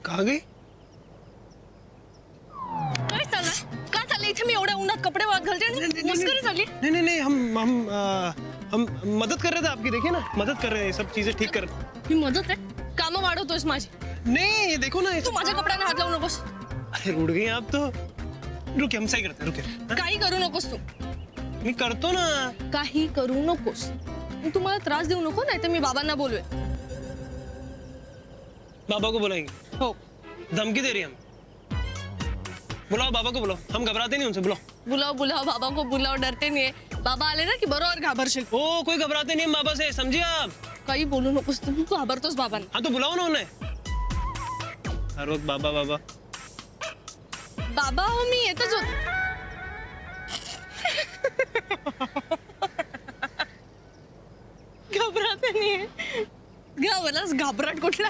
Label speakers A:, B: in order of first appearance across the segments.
A: कहाँ गई?
B: काय चाललंय? काय चाललंय इथे? मी एवढ्या उन्हात कपडे वाळत घालते आणि मस्करी चालली?
A: नहीं, हम मदद कर रहे थे आपकी, देखिए ना, मदद कर रहे हैं, सब चीजें ठीक कर।
B: ही मदत आहे? कामं वाढवतोयस माझी?
A: नहीं, ये देखो ना,
B: तू माझ्या कपड्यांना हात लावू नकोस.
A: अरे उड़ गई आप तो. रुके, हम सही करते हैं, रुके.
B: काही करू नकोस तू.
A: मी करतो ना.
B: काही करू नकोस. तू मला त्रास देऊ नको, नाही तर मी बाबांना बोलवेन.
A: बाबा को बुलाएंगे.
B: हो.
A: धमकी दे रही है हम. बुलाओ बाबा को, बुलाओ. हम घबराते नहीं उनसे, बुलाओ.
B: बुलाओ बुलाओ बाबा को बुलाओ, डरते नहीं है. बाबा आले ना की बरोबर घाबरशील.
A: ओ, कोई घबराते नहीं हम बाबा से, समझिए आप.
B: काही बोलू नकोस तू घाबरतोस बाबांना.
A: हाँ तो बुलाओ ना उन्हें. हर वक्त बाबा बाबा.
B: बाबा हो, मी येतच होत. घबराते नाहीये. घाबरलास? घाबरट कुठला?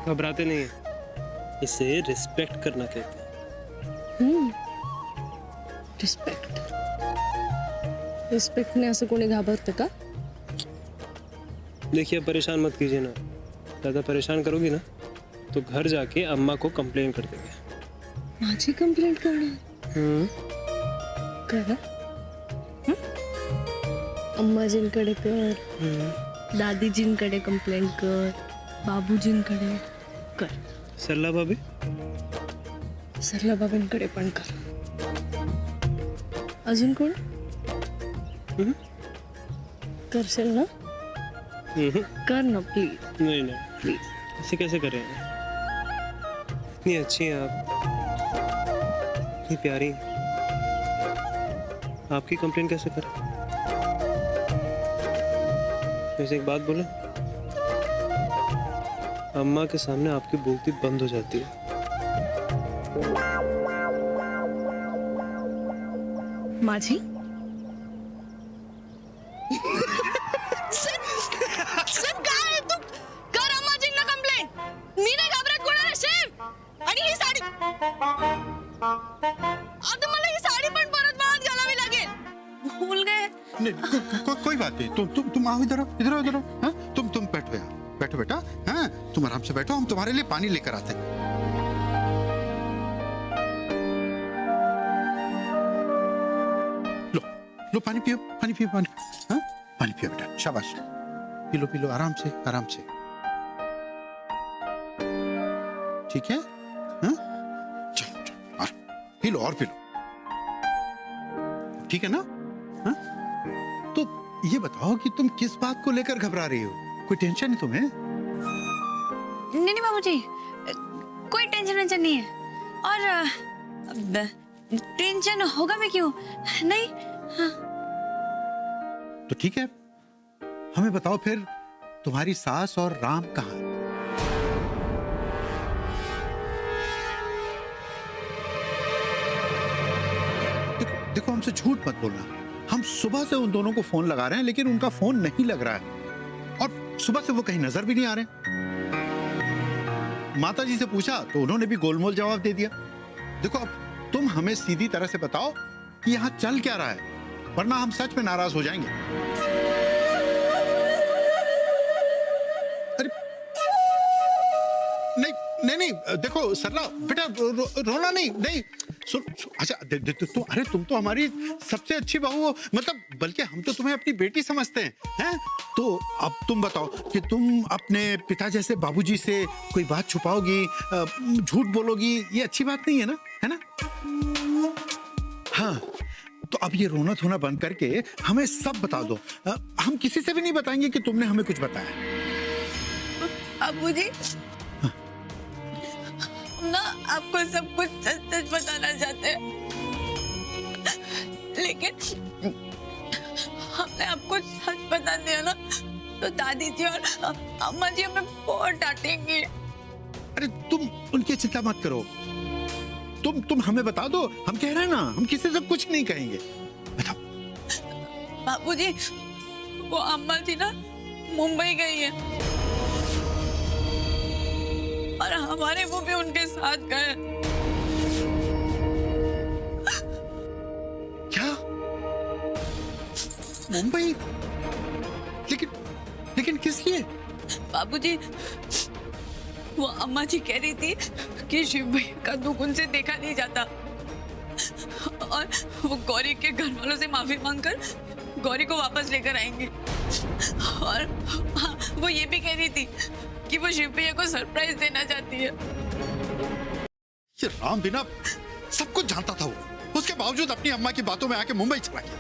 A: घबराते नहीं है. इसे रिस्पेक्ट करना कहते हैं.
B: रिस्पेक्ट. रिस्पेक्टने असं कोणी घाबरतं का?
A: देखिए, परेशान मत कीजिए ना. ज़्यादा परेशान करोगी ना तो घर जाके अम्मा को कंप्लेन कर देंगे.
B: माझी कंप्लेंट करणार? करा. अम्माजींकडे कर, दादीजींकडे कंप्लेंट कर, बाबूजींकडे कर,
A: सरला भाभी.
B: सरला बाबांकडे पण कर. अजून कोण? करशील ना? कर ना प्लीज.
A: नहीं नहीं,
B: प्लीज.
A: ऐसे कैसे करें? इतनी अच्छी हैं आप, इतनी प्यारी. आपकी कंप्लेन कैसे करें? वैसे एक बात बोले, अम्मा के सामने आपकी बोलती बंद हो जाती है.
B: माझी? काय तू? कर अम्माजींना कंप्लेंट. मी नाही घाबरत कोणाला. शेम. आणि ही साडी, आता मला ही साडी पण परत वाळत घालावी लागेल. भूल गए.
C: नहीं, कोई बात नहीं. तुम आओ, इधर आओ, इधर आओ, इधर आओ. हाँ, तुम बैठो यहाँ. बैठो बेटा. हाँ, तुम आराम से बैठो, हम तुम्हारे लिए पानी लेकर आते हैं. लो पानी पियो, पानी पियो, पानी. हाँ, पानी पियो बेटा. शाबाश. पी लो, पी लो, आराम से, आराम से. ठीक है? हाँ, चलो चलो, पी लो और पी लो. ठीक है ना? हाँ? तो ये बताओ कि तुम किस बात को लेकर घबरा रही हो? कोई टेंशन है तुम्हें?
D: नहीं बाबूजी, कोई टेंशन नहीं है. और टेंशन होगा भी क्यों? नहीं. हाँ.
C: तो ठीक है, हमें बताओ फिर, तुम्हारी सास और राम कहाँ है? देखो, हमसे झूठ मत बोलना. हम सुबह से उन दोनों को फोन लगा रहे हैं, लेकिन उनका फोन नहीं लग रहा है. और सुबह से वो कहीं नजर भी नहीं आ रहे. माता जी से पूछा तो उन्होंने भी गोलमोल जवाब दे दिया. देखो, अब तुम हमें सीधी तरह से बताओ कि यहाँ चल क्या रहा है, वरना हम सच में नाराज हो जाएंगे. अरे नहीं नहीं, देखो सरला बेटा, रोना नहीं. नहीं, अच्छा, अरे तुम तो हमारी सबसे अच्छी बहू हो. मतलब बल्कि हम तो तुम्हें अपनी बेटी समझते हैं. तो अब तुम बताओ कि तुम अपने पिता जैसे बाबूजी से कोई बात छुपाओगी, झूठ बोलोगी, ये अच्छी बात नहीं है ना, है ना? हाँ, तो अब ये रोना धोना बंद करके हमें सब बता दो. हम किसी से भी नहीं बताएंगे कि तुमने हमें कुछ बताया.
D: बाबूजी, हम ना आपको सब कुछ सच सच बताना चाहते हैं, लेकिन हमने आपको सच बता दिया ना तो दादी जी और अम्मा जी हमें बहुत डांटेंगी.
C: अरे तुम उनकी चिंता मत करो. तुम हमें बता दो. हम कह रहे हैं ना, हम किसी से कुछ नहीं कहेंगे. बताओ.
D: बाबूजी, वो अम्मा जी ना मुंबई गई है और हमारे वो भी उनके साथ गए.
C: क्या? मुंबई? लेकिन लेकिन किस लिए?
D: बाबूजी, वो अम्मा जी कह रही थी कि शिव भैया का दुख उनसे देखा नहीं जाता और वो गौरी के घर वालों से माफी मांगकर गौरी को वापस लेकर आएंगे। और हाँ, वो ये भी कह रही थी कि वो शिव भैया को सरप्राइज देना चाहती है।
C: ये राम बिना सब कुछ जानता था वो, उसके बावजूद अपनी अम्मा की बातों में आके मुंबई चला गया।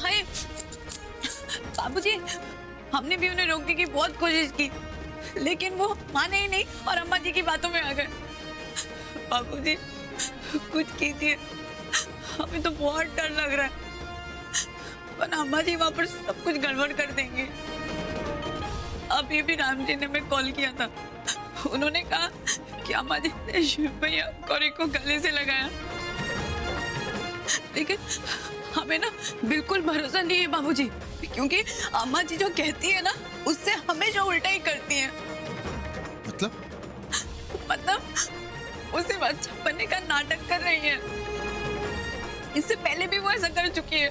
D: हाय बाबूजी, हमने भी उन्हें रोकने की बहुत कोशिश की, लेकिन वो माने ही नहीं और अम्मा जी की बातों में आ गए। बाबूजी, कुछ कीजिए, हमें तो बहुत डर लग रहा है, वरना अम्मा जी वहां पर सब कुछ गड़बड़ कर देंगे। अभी भी राम जी ने मैं कॉल किया था, उन्होंने कहा कि अम्मा जी ने शिव भैया गौरी को गले से लगाया, लेकिन हमें ना बिल्कुल भरोसा नहीं है बाबूजी, क्योंकि अम्मा जी जो कहती है ना उससे हमेशा उल्टा ही करती है।
C: मतलब
D: वो सिर्फ अच्छा बनने का नाटक कर रही है। इससे पहले भी वो ऐसा कर चुकी है।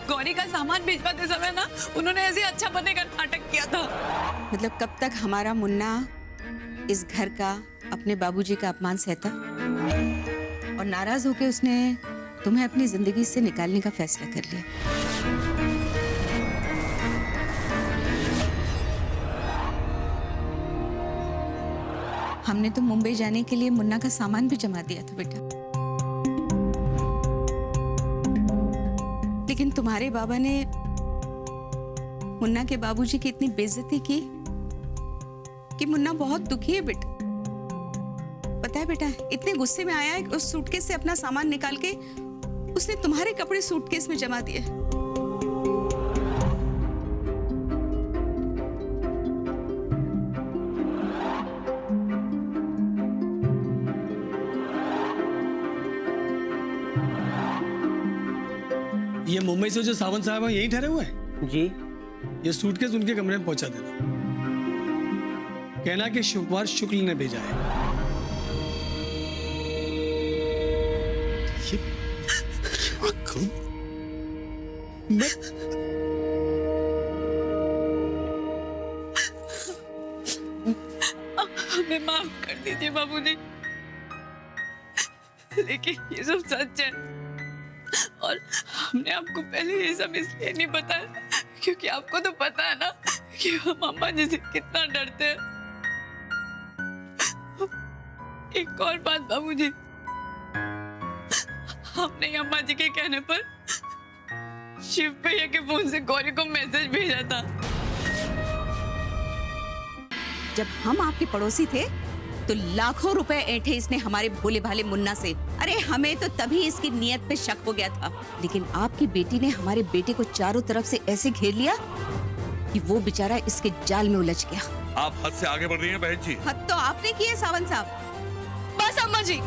D: गौरी का सामान भिजवाते समय ना उन्होंने ऐसे अच्छा बनने का नाटक किया था।
E: मतलब कब तक हमारा मुन्ना इस घर का अपने बाबूजी का अपमान सहता और नाराज होकर उसने तुम्हें अपनी जिंदगी से निकालने का फैसला कर लिया। हमने तो मुंबई जाने के लिए मुन्ना का सामान भी जमा दिया था बेटा, लेकिन तुम्हारे बाबा ने मुन्ना के बाबूजी की इतनी बेइज्जती की कि मुन्ना बहुत दुखी है बेटा। पता है बेटा, इतने गुस्से में आया है कि उस सूटकेस से अपना सामान निकाल के उसने तुम्हारे कपड़े सूटकेस में जमा दिए।
F: ये मुंबई से जो सावंत साहब हैं यहीं ठहरे हुए हैं?
A: जी।
F: ये सूटकेस उनके कमरे में पहुंचा देना, कहना कि शिवकुमार शुक्ल ने भेजा है।
D: हमें माफ कर दीजिए बाबूजी, लेकिन ये सब सच है और हमने आपको पहले ये सब इसलिए नहीं बताया क्योंकि आपको तो पता है ना कि हम अम्मा जी से कितना डरते हैं। एक और बात बाबूजी, हमने अम्मा जी के कहने पर शिव भैया के फोन से गौरी को मैसेज भेजा था।
E: जब हम आपके पड़ोसी थे तो लाखों रुपए ऐंठे इसने हमारे भोले भाले मुन्ना से। अरे हमें तो तभी इसकी नियत पे शक हो गया था, लेकिन आपकी बेटी ने हमारे बेटे को चारों तरफ से ऐसे घेर लिया कि वो बेचारा इसके जाल में उलझ गया।
G: आप हद से आगे बढ़ रही हैं बहन जी।
E: हद तो आपने की है सावंत साहब।
B: बस अम्मा जी,